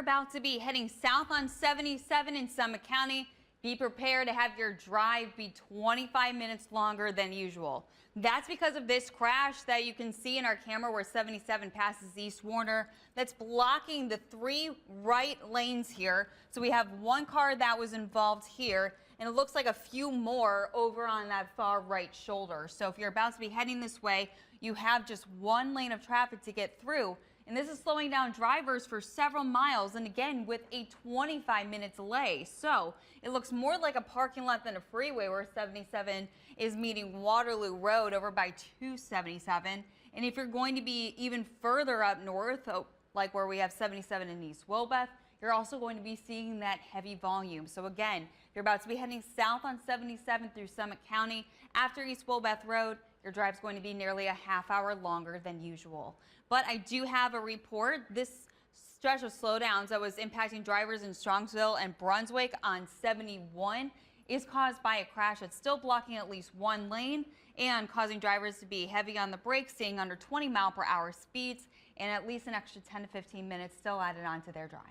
About to be heading south on 77 in Summit County. Be prepared to have your drive be 25 minutes longer than usual. That's because of this crash that you can see in our camera where 77 passes East Warner. That's blocking the 3 right lanes here. So we have one car that was involved here, and it looks like a few more over on that far right shoulder. So if you're about to be heading this way, you have just one lane of traffic to get through. And this is slowing down drivers for several miles, and again with a 25-minute delay. So it looks more like a parking lot than a freeway where 77 is meeting Waterloo Road over by 277. And if you're going to be even further up north, like where we have 77 in East Wilbeth, you're also going to be seeing that heavy volume. So again, if you're about to be heading south on 77 through Summit County after East Wilbeth Road, your drive's going to be nearly a half hour longer than usual. But I do have a report. This stretch of slowdowns that was impacting drivers in Strongsville and Brunswick on 71 is caused by a crash that's still blocking at least one lane and causing drivers to be heavy on the brakes, staying under 20-mile-per-hour speeds, and at least an extra 10 to 15 minutes still added onto their drive.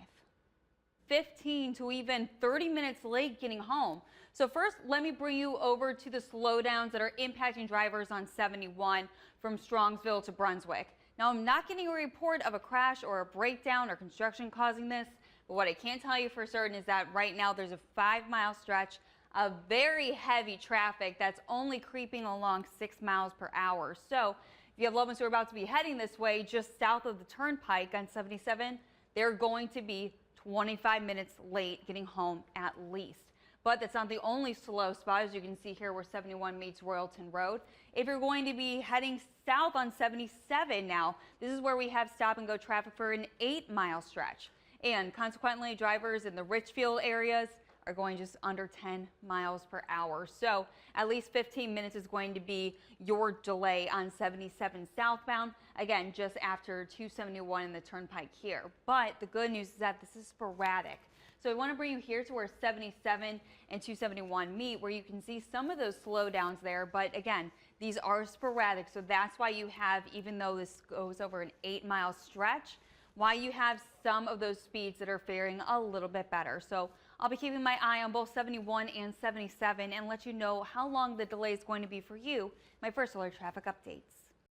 15 to even 30 minutes late getting home. So first, let me bring you over to the slowdowns that are impacting drivers on 71 from Strongsville to Brunswick. Now, I'm not getting a report of a crash or a breakdown or construction causing this, but what I can tell you for certain is that right now there's a 5-mile stretch of very heavy traffic that's only creeping along 6 miles per hour. So if you have loved ones who are about to be heading this way just south of the turnpike on 77, they're going to be 25 minutes late getting home at least. But that's not the only slow spot, as you can see here where 71 meets Royalton Road. If you're going to be heading south on 77 now, this is where we have stop and go traffic for an 8-mile stretch. And consequently, drivers in the Richfield areas are going just under 10 miles per hour. So at least 15 minutes is going to be your delay on 77 southbound. Again, just after 271 in the turnpike here. But the good news is that this is sporadic. So I want to bring you here to where 77 and 271 meet, where you can see some of those slowdowns there. But again, these are sporadic. So that's why you have, even though this goes over an 8-mile stretch, why you have some of those speeds that are faring a little bit better. So I'll be keeping my eye on both 71 and 77 and let you know how long the delay is going to be for you. My first alert traffic updates.